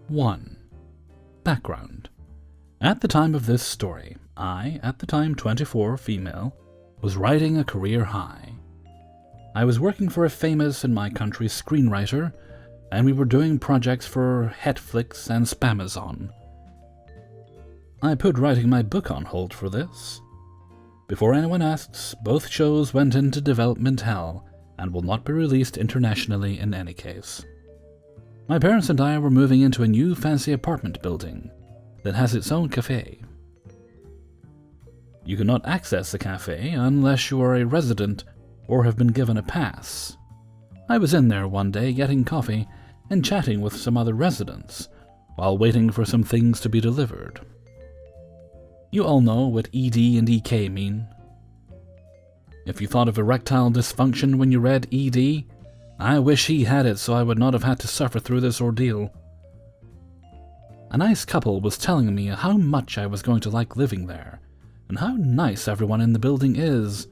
1. Background. At the time of this story, I, at the time 24, female, was riding a career high. I was working for a famous in my country screenwriter, and we were doing projects for Hetflix and Spamazon. I put writing my book on hold for this. Before anyone asks, both shows went into development hell and will not be released internationally in any case. My parents and I were moving into a new fancy apartment building that has its own cafe. You cannot access the cafe unless you are a resident or have been given a pass. I was in there one day getting coffee and chatting with some other residents while waiting for some things to be delivered. You all know what ED and EK mean. If you thought of erectile dysfunction when you read ED, I wish he had it so I would not have had to suffer through this ordeal. A nice couple was telling me how much I was going to like living there, and how nice everyone in the building is,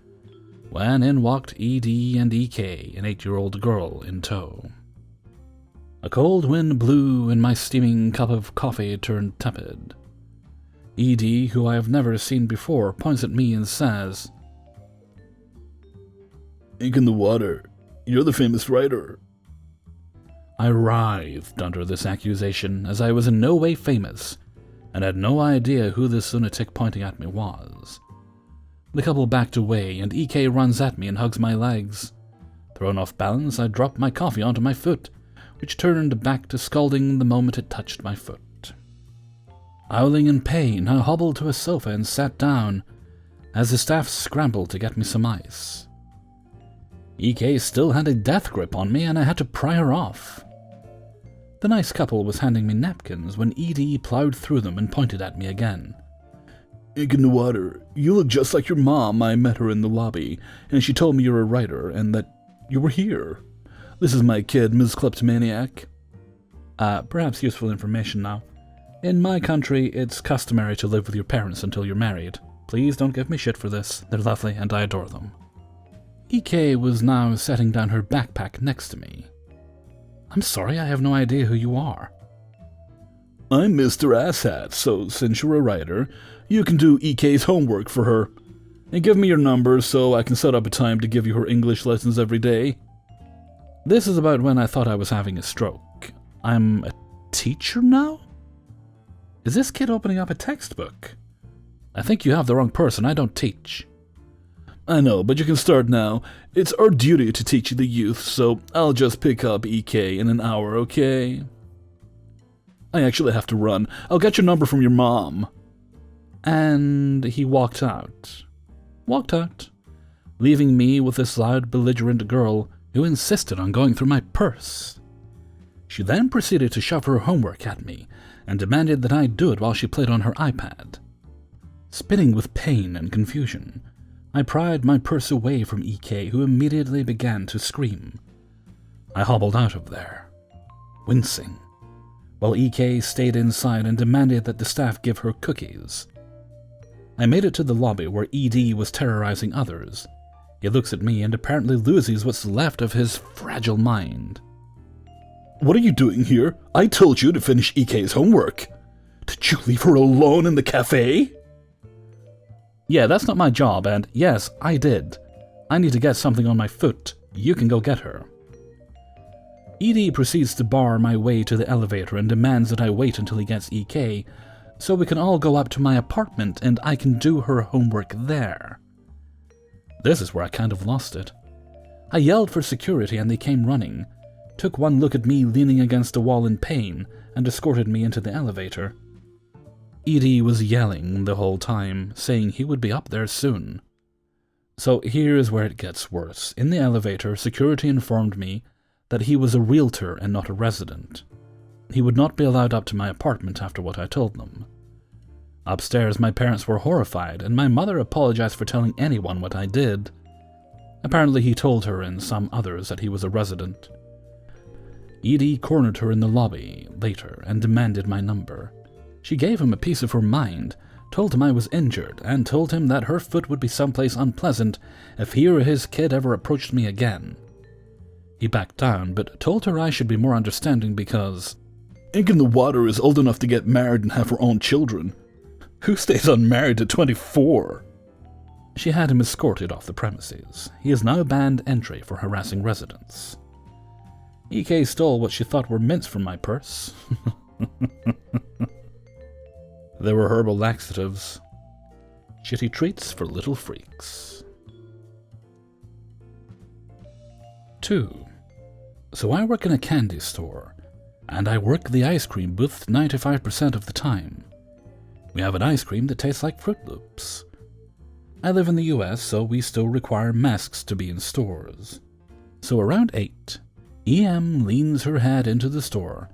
when in walked ED and EK, an 8-year-old girl in tow. A cold wind blew and my steaming cup of coffee turned tepid. ED, who I have never seen before, points at me and says, "Ink in the water. You're the famous writer." I writhed under this accusation, as I was in no way famous, and had no idea who this lunatic pointing at me was. The couple backed away, and EK runs at me and hugs my legs. Thrown off balance, I dropped my coffee onto my foot, which turned back to scalding the moment it touched my foot. Howling in pain, I hobbled to a sofa and sat down, as the staff scrambled to get me some ice. EK still had a death grip on me, and I had to pry her off. The nice couple was handing me napkins when ED plowed through them and pointed at me again. "Ink in the water. You look just like your mom. I met her in the lobby, and she told me you're a writer and that you were here. This is my kid, Ms. Kleptomaniac." Perhaps useful information now. In my country, it's customary to live with your parents until you're married. Please don't give me shit for this. They're lovely and I adore them. EK was now setting down her backpack next to me. "I'm sorry, I have no idea who you are." "I'm Mr. Asshat, so since you're a writer, you can do EK's homework for her. And give me your number so I can set up a time to give you her English lessons every day." This is about when I thought I was having a stroke. I'm a teacher now? Is this kid opening up a textbook? I think you have the wrong person. I don't teach. "I know, but you can start now. It's our duty to teach the youth, so I'll just pick up EK in an hour, okay? I actually have to run. I'll get your number from your mom." And he walked out. Leaving me with this loud, belligerent girl who insisted on going through my purse. She then proceeded to shove her homework at me and demanded that I do it while she played on her iPad. Spinning with pain and confusion, I pried my purse away from EK, who immediately began to scream. I hobbled out of there, wincing, while EK stayed inside and demanded that the staff give her cookies. I made it to the lobby where ED was terrorizing others. He looks at me and apparently loses what's left of his fragile mind. "What are you doing here? I told you to finish EK's homework. Did you leave her alone in the cafe?" "Yeah, that's not my job, and yes, I did. I need to get something on my foot. You can go get her." ED proceeds to bar my way to the elevator and demands that I wait until he gets EK, so we can all go up to my apartment and I can do her homework there. This is where I kind of lost it. I yelled for security and they came running, took one look at me leaning against a wall in pain, and escorted me into the elevator. ED was yelling the whole time, saying he would be up there soon. So here is where it gets worse. In the elevator, security informed me that he was a realtor and not a resident. He would not be allowed up to my apartment after what I told them. Upstairs, my parents were horrified, and my mother apologized for telling anyone what I did. Apparently he told her and some others that he was a resident. ED cornered her in the lobby later and demanded my number. She gave him a piece of her mind, told him I was injured, and told him that her foot would be someplace unpleasant if he or his kid ever approached me again. He backed down, but told her I should be more understanding because Ink in the Water is old enough to get married and have her own children. Who stays unmarried at 24? She had him escorted off the premises. He is now banned entry for harassing residents. EK stole what she thought were mints from my purse. There were herbal laxatives. Shitty treats for little freaks. 2. So I work in a candy store, and I work the ice cream booth 95% of the time. We have an ice cream that tastes like Fruit Loops. I live in the US, so we still require masks to be in stores. So around 8, EM leans her head into the store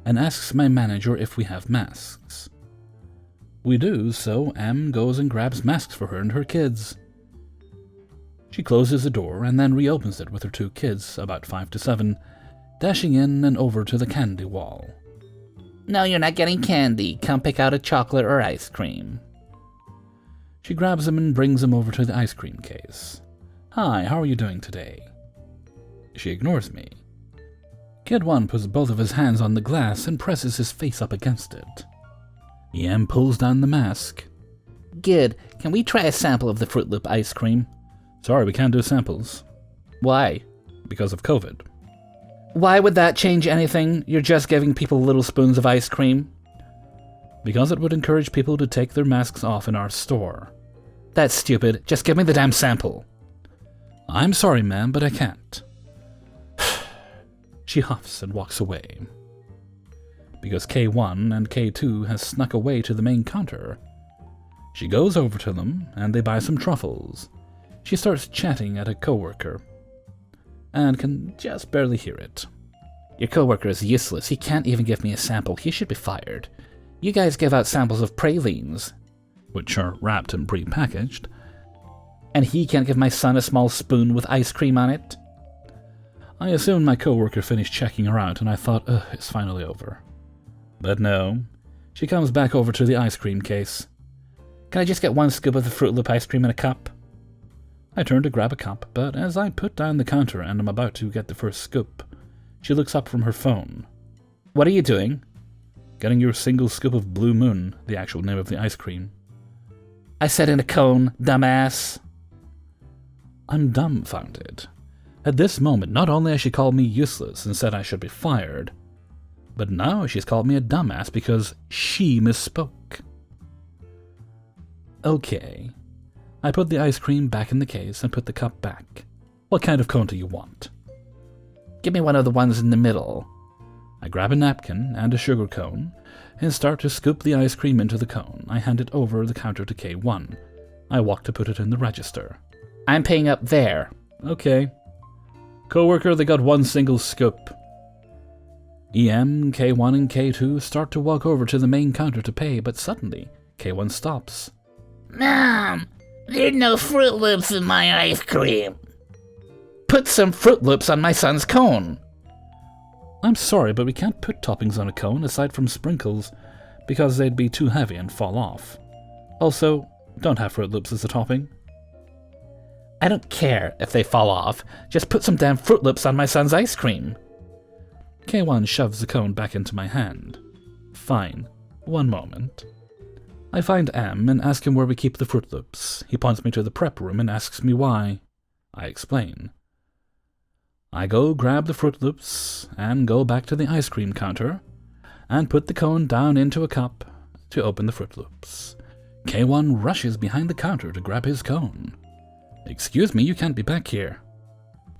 and asks my manager if we have masks. We do, so M goes and grabs masks for her and her kids. She closes the door and then reopens it with her 2 kids, about 5 to 7, dashing in and over to the candy wall. No, you're not getting candy. Come pick out a chocolate or ice cream. She grabs him and brings him over to the ice cream case. Hi, how are you doing today? She ignores me. Kid 1 puts both of his hands on the glass and presses his face up against it. EM pulls down the mask. Good. Can we try a sample of the Fruit Loop ice cream? Sorry, we can't do samples. Why? Because of COVID. Why would that change anything? You're just giving people little spoons of ice cream. Because it would encourage people to take their masks off in our store. That's stupid. Just give me the damn sample. I'm sorry, ma'am, but I can't. She huffs and walks away. Because K1 and K2 has snuck away to the main counter. She goes over to them, and they buy some truffles. She starts chatting at a coworker, and can just barely hear it. Your coworker is useless. He can't even give me a sample. He should be fired. You guys give out samples of pralines, which are wrapped and pre-packaged, and he can't give my son a small spoon with ice cream on it? I assumed my coworker finished checking her out, and I thought, ugh, it's finally over. But no, she comes back over to the ice cream case. Can I just get 1 scoop of the Fruit Loop ice cream in a cup? I turn to grab a cup, but as I put down the counter and am about to get the first scoop, she looks up from her phone. What are you doing? Getting your single scoop of Blue Moon, the actual name of the ice cream. I said in a cone, dumbass. I'm dumbfounded. At this moment, not only has she called me useless and said I should be fired, but now she's called me a dumbass because she misspoke. Okay. I put the ice cream back in the case and put the cup back. What kind of cone do you want? Give me one of the ones in the middle. I grab a napkin and a sugar cone and start to scoop the ice cream into the cone. I hand it over the counter to K1. I walk to put it in the register. I'm paying up there. Okay. Coworker, they got 1 single scoop. EM, K1, and K2 start to walk over to the main counter to pay, but suddenly, K1 stops. Mom, there's no Fruit Loops in my ice cream. Put some Fruit Loops on my son's cone. I'm sorry, but we can't put toppings on a cone aside from sprinkles, because they'd be too heavy and fall off. Also, don't have Fruit Loops as a topping. I don't care if they fall off. Just put some damn Fruit Loops on my son's ice cream. K1 shoves the cone back into my hand. Fine. 1 moment. I find M and ask him where we keep the Fruit Loops. He points me to the prep room and asks me why. I explain. I go grab the Fruit Loops and go back to the ice cream counter and put the cone down into a cup to open the Fruit Loops. K1 rushes behind the counter to grab his cone. Excuse me, you can't be back here.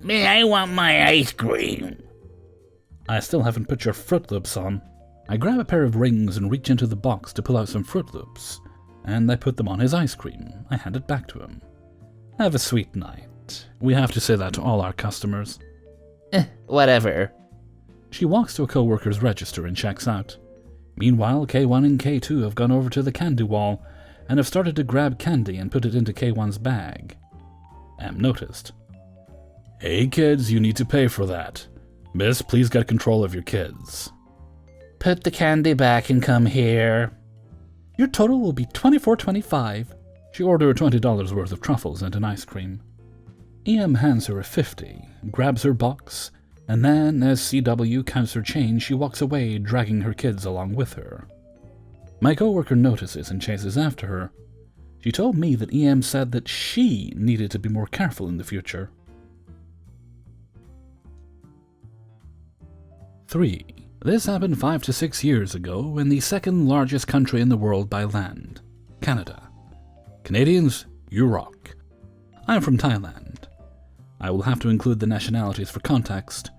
I want my ice cream. I still haven't put your Fruit Loops on. I grab a pair of rings and reach into the box to pull out some Fruit Loops, and I put them on his ice cream. I hand it back to him. Have a sweet night. We have to say that to all our customers. Whatever. She walks to a coworker's register and checks out. Meanwhile, K1 and K2 have gone over to the candy wall and have started to grab candy and put it into K1's bag. M noticed. Hey kids, you need to pay for that. Miss, please get control of your kids. Put the candy back and come here. Your total will be $24.25. She ordered $20 worth of truffles and an ice cream. EM hands her a $50, grabs her box, And then, as CW counts her change, she walks away, dragging her kids along with her. My coworker notices and chases after her. She told me that EM said that she needed to be more careful in the future. 3. This happened 5 to 6 years ago in the second largest country in the world by land, Canada. Canadians, you rock. I am from Thailand. I will have to include the nationalities for context.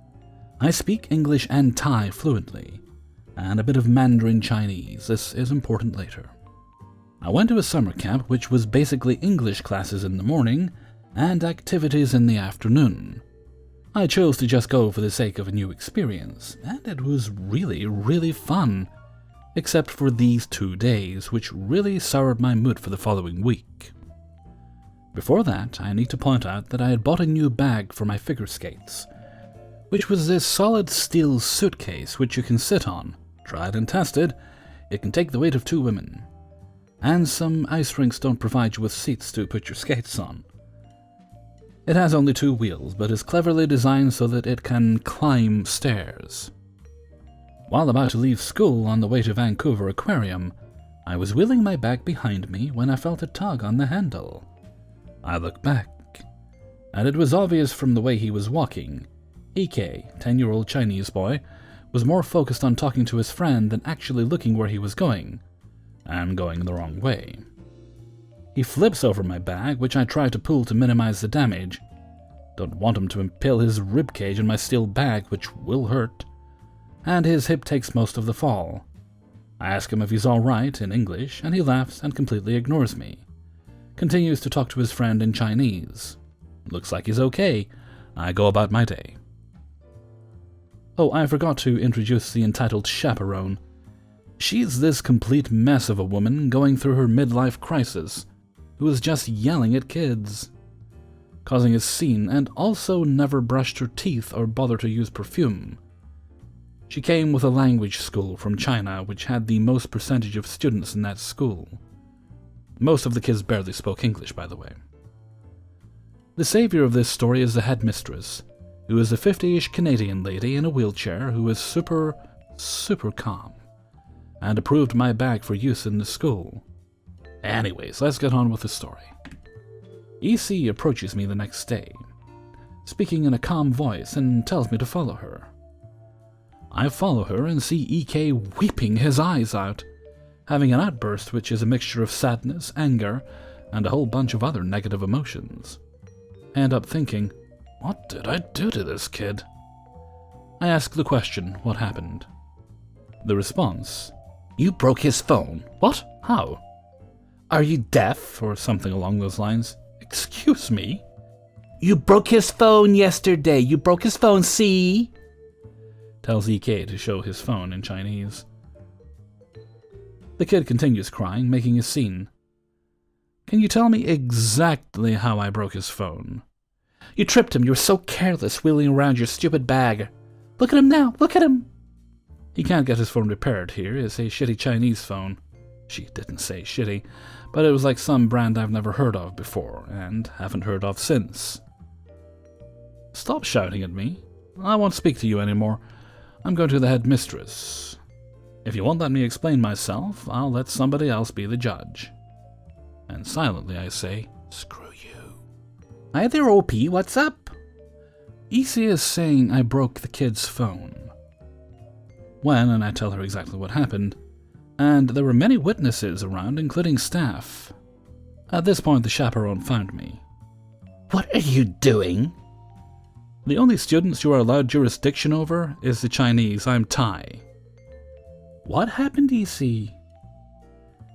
I speak English and Thai fluently, and a bit of Mandarin Chinese. This is important later. I went to a summer camp which was basically English classes in the morning and activities in the afternoon. I chose to just go for the sake of a new experience, and it was really fun, except for these 2 days, which really soured my mood for the following week. Before that, I need to point out that I had bought a new bag for my figure skates, which was this solid steel suitcase which you can sit on. Tried and tested, it can take the weight of 2 women. And some ice rinks don't provide you with seats to put your skates on. It has only 2 wheels, but is cleverly designed so that it can climb stairs. While about to leave school on the way to Vancouver Aquarium, I was wheeling my bag behind me when I felt a tug on the handle. I looked back, and it was obvious from the way he was walking. EK, 10-year-old Chinese boy, was more focused on talking to his friend than actually looking where he was going, and going the wrong way. He flips over my bag, which I try to pull to minimize the damage. Don't want him to impale his ribcage in my steel bag, which will hurt. And his hip takes most of the fall. I ask him if he's alright in English, and he laughs and completely ignores me. Continues to talk to his friend in Chinese. Looks like he's okay. I go about my day. Oh, I forgot to introduce the entitled chaperone. She's this complete mess of a woman going through her midlife crisis, who is just yelling at kids, causing a scene, and also never brushed her teeth or bothered to use perfume. She came with a language school from China, which had the most percentage of students in that school. Most of the kids barely spoke English, by the way. The savior of this story is the headmistress, who is a 50-ish Canadian lady in a wheelchair who is super calm, and approved my bag for use in the school. Anyways, let's get on with the story. EC approaches me the next day, speaking in a calm voice, and tells me to follow her. I follow her and see EK weeping his eyes out, having an outburst which is a mixture of sadness, anger, and a whole bunch of other negative emotions. I end up thinking, what did I do to this kid? I ask the question, what happened? The response, you broke his phone. What? How? Are you deaf? Or something along those lines. Excuse me? You broke his phone yesterday. You broke his phone, see? Tells EK to show his phone in Chinese. The kid continues crying, making a scene. Can you tell me exactly how I broke his phone? You tripped him. You were so careless wheeling around your stupid bag. Look at him now. Look at him. He can't get his phone repaired here. It's a shitty Chinese phone. She didn't say shitty, but it was like some brand I've never heard of before, and haven't heard of since. Stop shouting at me. I won't speak to you anymore. I'm going to the headmistress. If you won't let me explain myself, I'll let somebody else be the judge. And silently I say, screw you. Hi there, OP, what's up? EC is saying I broke the kid's phone. When, and I tell her exactly what happened, and there were many witnesses around, including staff. At this point, the chaperone found me. What are you doing? The only students you are allowed jurisdiction over is the Chinese. I'm Thai. What happened, EC?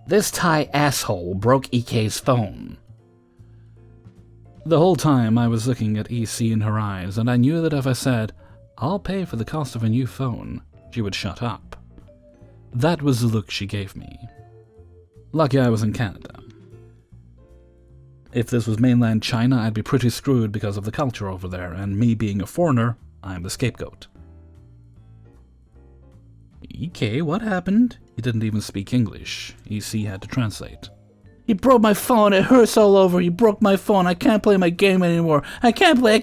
This Thai asshole broke EK's phone. The whole time I was looking at EC in her eyes, and I knew that if I said, I'll pay for the cost of a new phone, she would shut up. That was the look she gave me. Lucky I was in Canada. If this was mainland China, I'd be pretty screwed because of the culture over there, and me being a foreigner, I'm the scapegoat. EK, what happened? He didn't even speak English. EC had to translate. You broke my phone, it hurts all over, you broke my phone, I can't play my game anymore, I can't play.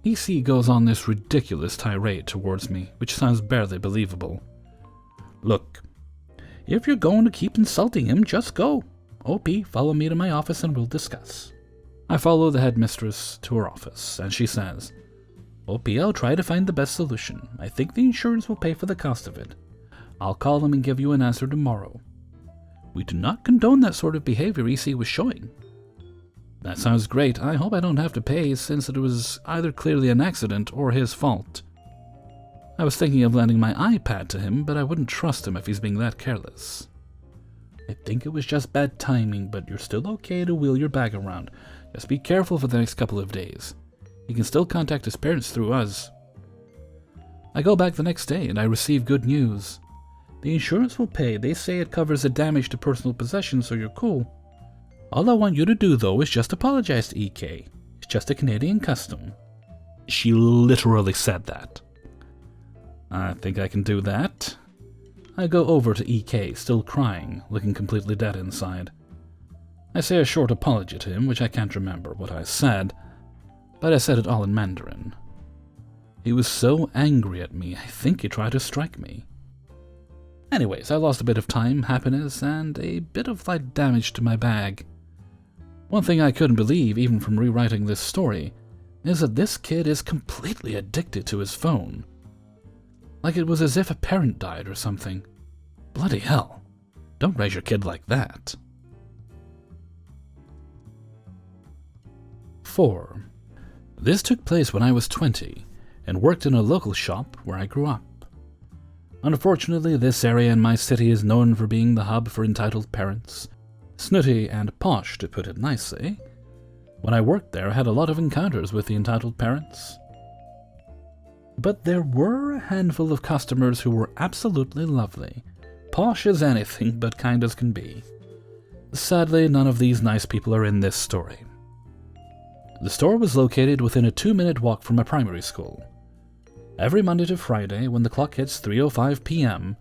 EC goes on this ridiculous tirade towards me, which sounds barely believable. Look, if you're going to keep insulting him, just go. OP, follow me to my office and we'll discuss. I follow the headmistress to her office, and she says, OP, I'll try to find the best solution. I think the insurance will pay for the cost of it. I'll call them and give you an answer tomorrow. We do not condone that sort of behavior EC was showing. That sounds great. I hope I don't have to pay, since it was either clearly an accident or his fault. I was thinking of lending my iPad to him, but I wouldn't trust him if he's being that careless. I think it was just bad timing, but you're still okay to wheel your bag around. Just be careful for the next couple of days. He can still contact his parents through us. I go back the next day and I receive good news. The insurance will pay. They say it covers the damage to personal possessions, so you're cool. All I want you to do, though, is just apologize to EK. It's just a Canadian custom. She literally said that. I think I can do that. I go over to EK, still crying, looking completely dead inside. I say a short apology to him, which I can't remember what I said, but I said it all in Mandarin. He was so angry at me, I think he tried to strike me. Anyways, I lost a bit of time, happiness, and a bit of light damage to my bag. One thing I couldn't believe, even from rewriting this story, is that this kid is completely addicted to his phone. Like it was as if a parent died or something. Bloody hell. Don't raise your kid like that. 4. This took place when I was 20 and worked in a local shop where I grew up. Unfortunately, this area in my city is known for being the hub for entitled parents. Snooty and posh, to put it nicely. When I worked there, I had a lot of encounters with the entitled parents. But there were a handful of customers who were absolutely lovely. Posh as anything, but kind as can be. Sadly, none of these nice people are in this story. The store was located within a 2-minute walk from a primary school. Every Monday to Friday, when the clock hits 3:05 p.m.,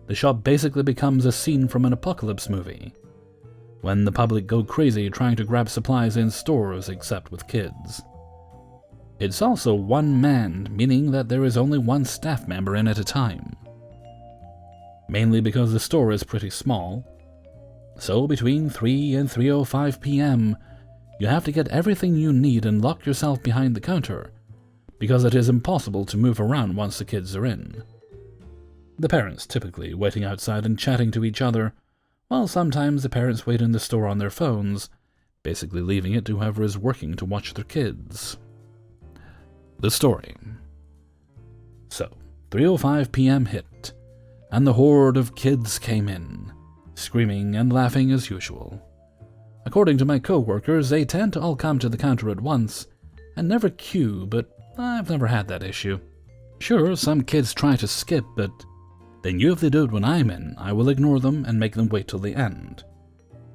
the shop basically becomes a scene from an apocalypse movie, when the public go crazy trying to grab supplies in stores except with kids. It's also one-manned, meaning that there is only one staff member in at a time. Mainly because the store is pretty small, so between 3 and 3:05 p.m., you have to get everything you need and lock yourself behind the counter, because it is impossible to move around once the kids are in. The parents typically waiting outside and chatting to each other, while sometimes the parents wait in the store on their phones, basically leaving it to whoever is working to watch their kids. The story. So, 3:05 p.m. hit, and the horde of kids came in, screaming and laughing as usual. According to my co-workers, they tend to all come to the counter at once, and never queue, but I've never had that issue. Sure, some kids try to skip, but they knew if they do it when I'm in, I will ignore them and make them wait till the end.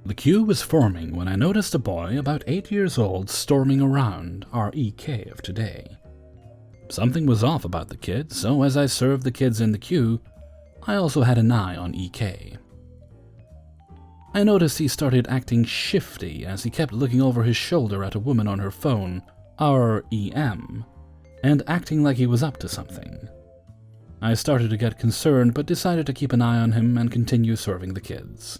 The queue was forming when I noticed a boy about 8 years old storming around, our EK of today. Something was off about the kid, so as I served the kids in the queue, I also had an eye on EK. I noticed he started acting shifty as he kept looking over his shoulder at a woman on her phone, our EM, and acting like he was up to something. I started to get concerned, but decided to keep an eye on him and continue serving the kids.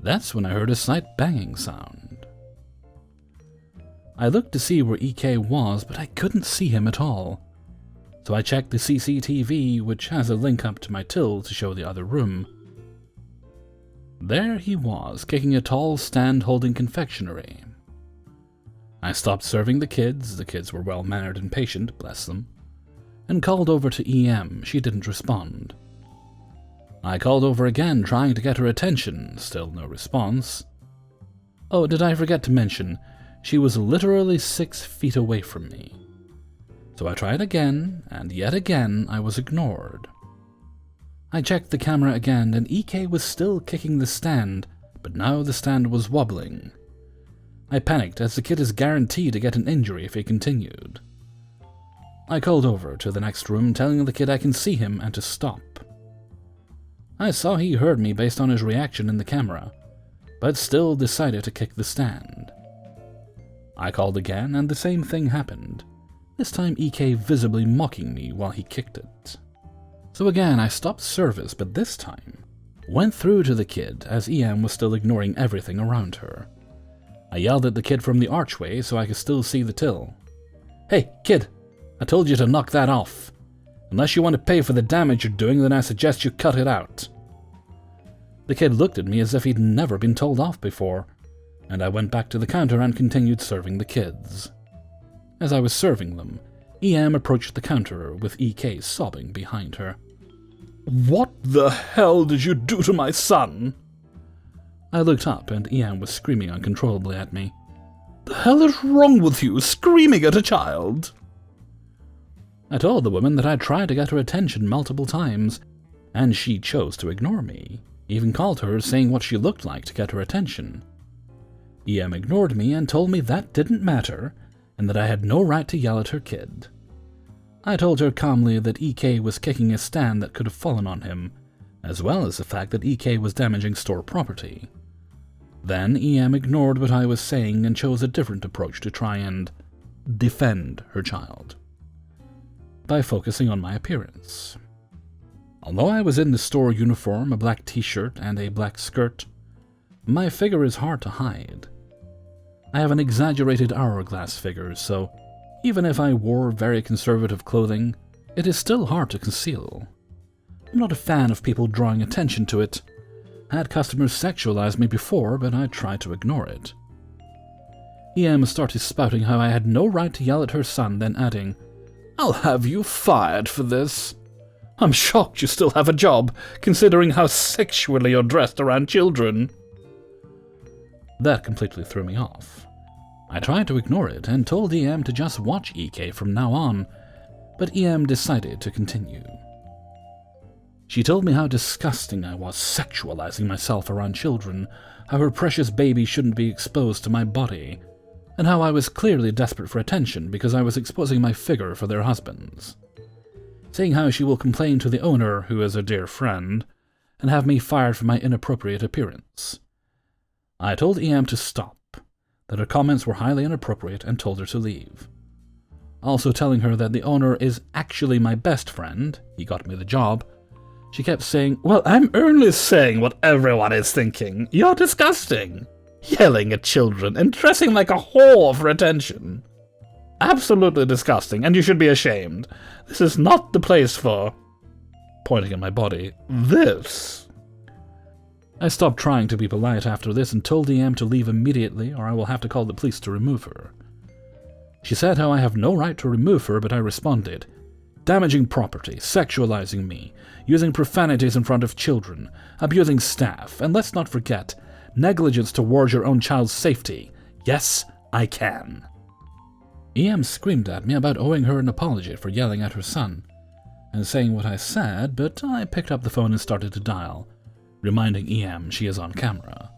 That's when I heard a slight banging sound. I looked to see where EK was, but I couldn't see him at all. So I checked the CCTV, which has a link up to my till to show the other room. There he was, kicking a tall stand holding confectionery. I stopped serving the kids were well-mannered and patient, bless them, and called over to EM. She didn't respond. I called over again, trying to get her attention, still no response. Oh, did I forget to mention, she was literally 6 feet away from me. So I tried again, and yet again I was ignored. I checked the camera again, and EK was still kicking the stand, but now the stand was wobbling. I panicked, as the kid is guaranteed to get an injury if he continued. I called over to the next room, telling the kid I can see him and to stop. I saw he heard me based on his reaction in the camera, but still decided to kick the stand. I called again, and the same thing happened. this time EK visibly mocking me while he kicked it. So again, I stopped service, but this time went through to the kid as EM was still ignoring everything around her. I yelled at the kid from the archway so I could still see the till. "Hey, kid, I told you to knock that off. Unless you want to pay for the damage you're doing, then I suggest you cut it out." The kid looked at me as if he'd never been told off before, and I went back to the counter and continued serving the kids. As I was serving them, EM approached the counter with EK sobbing behind her. "What the hell did you do to my son?" I looked up and EM was screaming uncontrollably at me. "The hell is wrong with you, screaming at a child?" I told the woman that I'd tried to get her attention multiple times, and she chose to ignore me, even called her saying what she looked like to get her attention. EM ignored me and told me that didn't matter, and that I had no right to yell at her kid. I told her calmly that EK was kicking a stand that could have fallen on him, as well as the fact that EK was damaging store property. Then EM ignored what I was saying and chose a different approach to try and defend her child, by focusing on my appearance. Although I was in the store uniform, a black t-shirt and a black skirt, my figure is hard to hide. I have an exaggerated hourglass figure, so even if I wore very conservative clothing, it is still hard to conceal. I'm not a fan of people drawing attention to it. I had customers sexualize me before, but I tried to ignore it. EM started spouting how I had no right to yell at her son, then adding, "I'll have you fired for this. I'm shocked you still have a job, considering how sexually you're dressed around children." That completely threw me off. I tried to ignore it and told EM to just watch EK from now on, but EM decided to continue. She told me how disgusting I was sexualizing myself around children, how her precious baby shouldn't be exposed to my body, and how I was clearly desperate for attention because I was exposing my figure for their husbands. Saying how she will complain to the owner, who is a dear friend, and have me fired for my inappropriate appearance. I told EM to stop, that her comments were highly inappropriate, and told her to leave. Also telling her that the owner is actually my best friend, he got me the job. She kept saying, "Well, I'm only saying what everyone is thinking. You're disgusting. Yelling at children and dressing like a whore for attention. Absolutely disgusting, and you should be ashamed. This is not the place for," pointing at my body, "this." I stopped trying to be polite after this and told EM to leave immediately or I will have to call the police to remove her. She said how I have no right to remove her, but I responded, "Damaging property, sexualizing me, using profanities in front of children, abusing staff, and let's not forget, negligence towards your own child's safety. Yes, I can." EM screamed at me about owing her an apology for yelling at her son, and saying what I said, but I picked up the phone and started to dial, reminding EM she is on camera.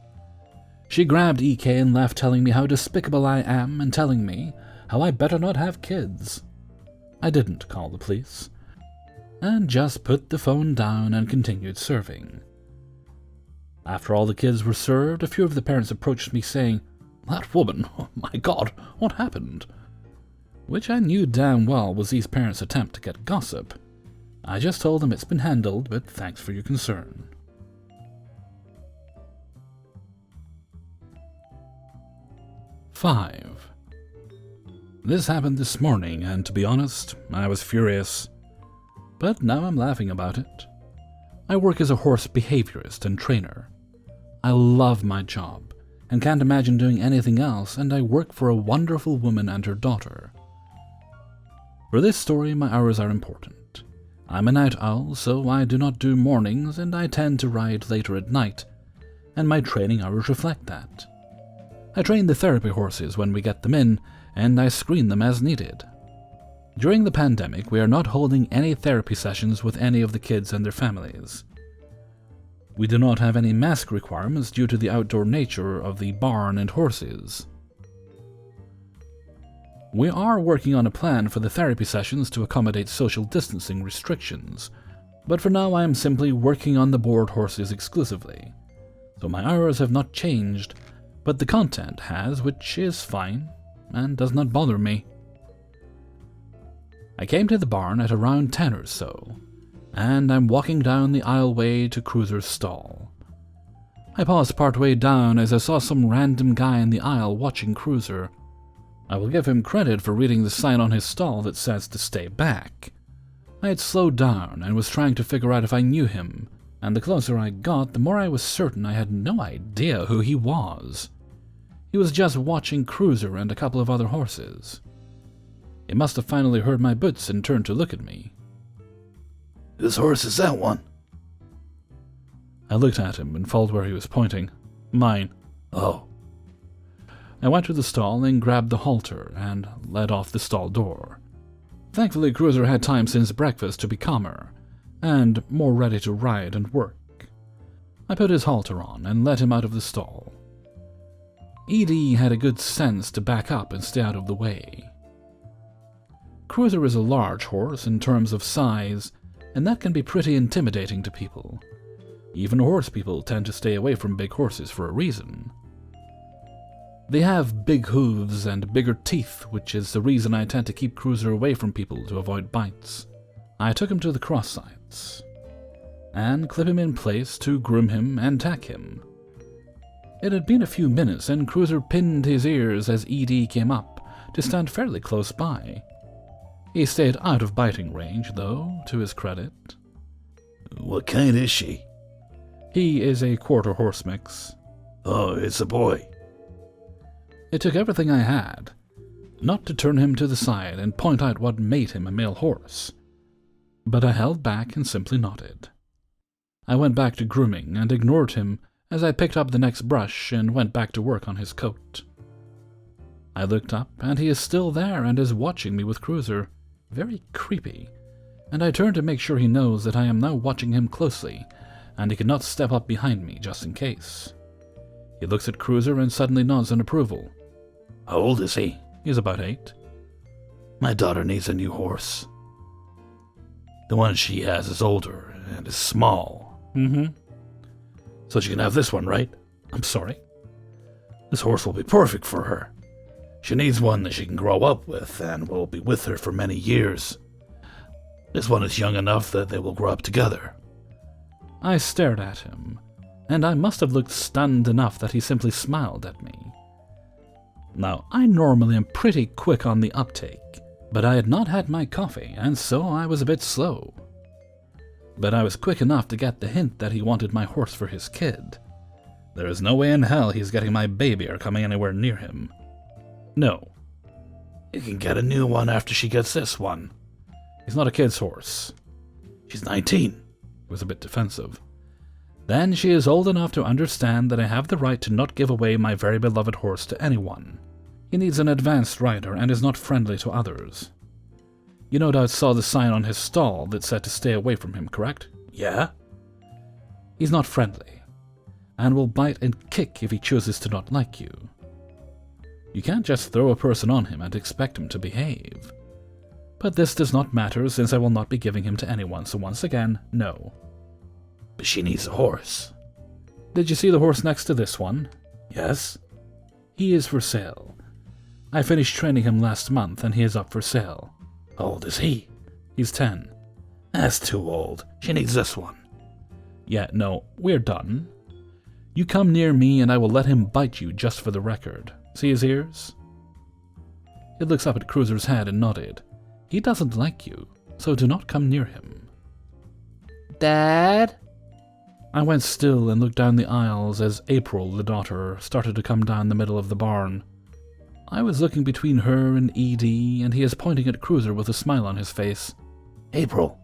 She grabbed EK and left, telling me how despicable I am and telling me how I better not have kids. I didn't call the police, and just put the phone down and continued serving. After all the kids were served, a few of the parents approached me saying, "That woman, oh my God, what happened?" Which I knew damn well was these parents' attempt to get gossip. I just told them it's been handled, but thanks for your concern. Five. This happened this morning, and to be honest, I was furious. But now I'm laughing about it. I work as a horse behaviorist and trainer. I love my job, and can't imagine doing anything else, and I work for a wonderful woman and her daughter. For this story, my hours are important. I'm a night owl, so I do not do mornings, and I tend to ride later at night, and my training hours reflect that. I train the therapy horses when we get them in, and I screen them as needed. During the pandemic, we are not holding any therapy sessions with any of the kids and their families. We do not have any mask requirements due to the outdoor nature of the barn and horses. We are working on a plan for the therapy sessions to accommodate social distancing restrictions, but for now I am simply working on the board horses exclusively, so my hours have not changed, but the content has, which is fine, and does not bother me. I came to the barn at around 10 or so, and I'm walking down the aisleway to Cruiser's stall. I paused partway down as I saw some random guy in the aisle watching Cruiser. I will give him credit for reading the sign on his stall that says to stay back. I had slowed down and was trying to figure out if I knew him, and the closer I got, the more I was certain I had no idea who he was. He was just watching Cruiser and a couple of other horses. He must have finally heard my boots and turned to look at me. Whose horse is that one? I looked at him and followed where he was pointing. Mine. Oh. I went to the stall and grabbed the halter and led off the stall door. Thankfully, Cruiser had time since breakfast to be calmer and more ready to ride and work. I put his halter on and led him out of the stall. Edie had a good sense to back up and stay out of the way. Cruiser is a large horse in terms of size, and that can be pretty intimidating to people. Even horse people tend to stay away from big horses for a reason. They have big hooves and bigger teeth, which is the reason I tend to keep Cruiser away from people to avoid bites. I took him to the cross sites and clip him in place to groom him and tack him. It had been a few minutes and Cruiser pinned his ears as Edie came up to stand fairly close by. He stayed out of biting range, though, to his credit. What kind is she? He is a quarter horse mix. Oh, it's a boy. It took everything I had not to turn him to the side and point out what made him a male horse, but I held back and simply nodded. I went back to grooming and ignored him as I picked up the next brush and went back to work on his coat. I looked up, and he is still there and is watching me with Cruiser. Very creepy, and I turned to make sure he knows that I am now watching him closely, and he cannot step up behind me just in case. He looks at Cruiser and suddenly nods in approval. How old is he? He's about 8. My daughter needs a new horse. The one she has is older and is small. So she can have this one, right? I'm sorry? This horse will be perfect for her. She needs one that she can grow up with and will be with her for many years. This one is young enough that they will grow up together. I stared at him, and I must have looked stunned enough that he simply smiled at me. Now, I normally am pretty quick on the uptake, but I had not had my coffee, and so I was a bit slow. But I was quick enough to get the hint that he wanted my horse for his kid. There is no way in hell he's getting my baby or coming anywhere near him. No. You can get a new one after she gets this one. He's not a kid's horse. She's 19. He was a bit defensive. Then she is old enough to understand that I have the right to not give away my very beloved horse to anyone. He needs an advanced rider and is not friendly to others. You no doubt saw the sign on his stall that said to stay away from him, correct? Yeah? He's not friendly, and will bite and kick if he chooses to not like you. You can't just throw a person on him and expect him to behave. But this does not matter since I will not be giving him to anyone, so once again, no. But she needs a horse. Did you see the horse next to this one? Yes? He is for sale. I finished training him last month and he is up for sale. How old is he? He's 10. That's too old. She needs this one. Yeah, no, we're done. You come near me and I will let him bite you just for the record. See his ears? He looks up at Cruiser's head and nodded. He doesn't like you, so do not come near him. Dad? I went still and looked down the aisles as April, the daughter, started to come down the middle of the barn. I was looking between her and Edie, and he is pointing at Cruiser with a smile on his face. April,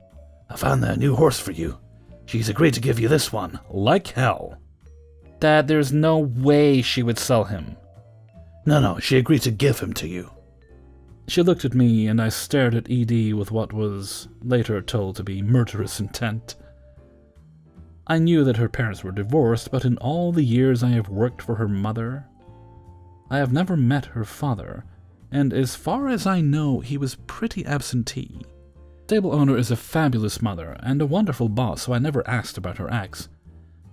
I found a new horse for you. She's agreed to give you this one. Like hell. Dad, there's no way she would sell him. No, she agreed to give him to you. She looked at me, and I stared at Edie with what was later told to be murderous intent. I knew that her parents were divorced, but in all the years I have worked for her mother, I have never met her father, and as far as I know, he was pretty absentee. Stable owner is a fabulous mother and a wonderful boss, so I never asked about her ex.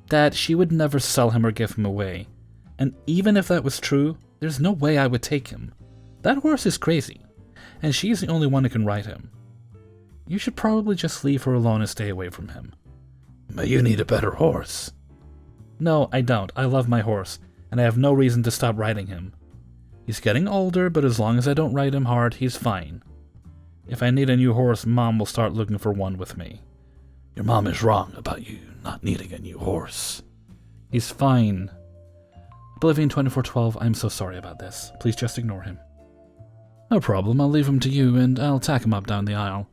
Dad, she would never sell him or give him away. And even if that was true, there's no way I would take him. That horse is crazy, and she's the only one who can ride him. You should probably just leave her alone and stay away from him. But you need a better horse. No, I don't. I love my horse, and I have no reason to stop riding him. He's getting older, but as long as I don't ride him hard, he's fine. If I need a new horse, Mom will start looking for one with me. Your mom is wrong about you not needing a new horse. He's fine. Oblivion 2412, I'm so sorry about this. Please just ignore him. No problem, I'll leave him to you, and I'll tack him up down the aisle.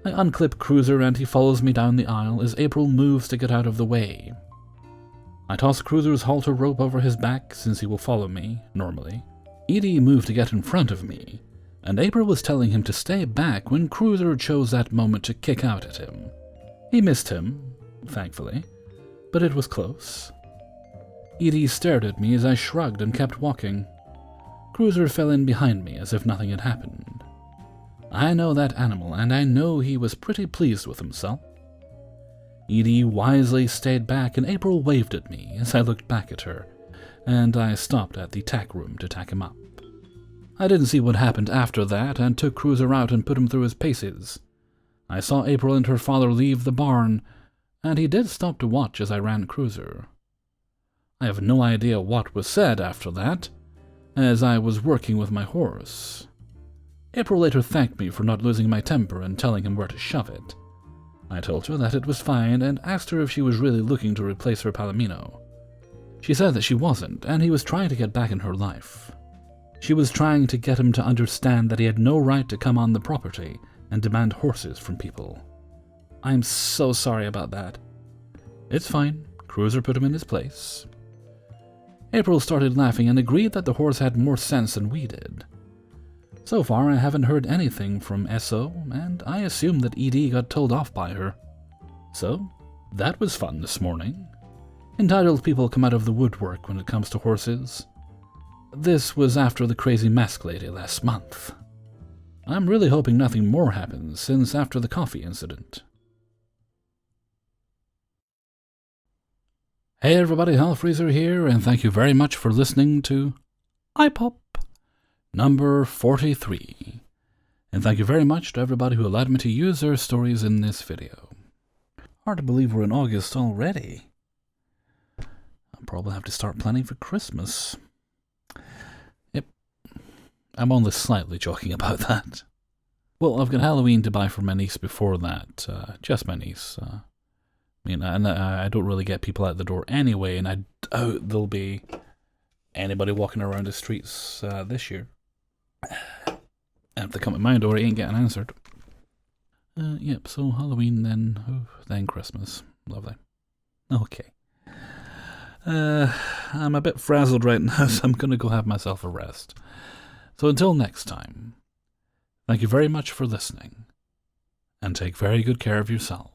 I unclip Cruiser, and he follows me down the aisle as April moves to get out of the way. I toss Cruiser's halter rope over his back, since he will follow me, normally. Edie moved to get in front of me, and April was telling him to stay back when Cruiser chose that moment to kick out at him. He missed him, thankfully, but it was close. Edie stared at me as I shrugged and kept walking. Cruiser fell in behind me as if nothing had happened. I know that animal, and I know he was pretty pleased with himself. Edie wisely stayed back, and April waved at me as I looked back at her, and I stopped at the tack room to tack him up. I didn't see what happened after that, and took Cruiser out and put him through his paces. I saw April and her father leave the barn, and he did stop to watch as I ran Cruiser. I have no idea what was said after that, as I was working with my horse. April later thanked me for not losing my temper and telling him where to shove it. I told her that it was fine and asked her if she was really looking to replace her Palomino. She said that she wasn't, and he was trying to get back in her life. She was trying to get him to understand that he had no right to come on the property and demand horses from people. I'm so sorry about that. It's fine. Cruiser put him in his place. April started laughing and agreed that the horse had more sense than we did. So far, I haven't heard anything from S.O., and I assume that E.D. got told off by her. So, that was fun this morning. Entitled people come out of the woodwork when it comes to horses. This was after the crazy mask lady last month. I'm really hoping nothing more happens since after the coffee incident. Hey everybody, Hellfreezer here, and thank you very much for listening to iPop number 43. And thank you very much to everybody who allowed me to use their stories in this video. Hard to believe we're in August already. I'll probably have to start planning for Christmas. Yep, I'm only slightly joking about that. Well, I've got Halloween to buy for my niece before that, just my niece. I don't really get people out the door anyway, and I doubt there'll be anybody walking around the streets this year. And if they come at my door, it ain't getting answered. Yep, so Halloween, then Christmas. Lovely. Okay. I'm a bit frazzled right now, so I'm going to go have myself a rest. So until next time, thank you very much for listening, and take very good care of yourself.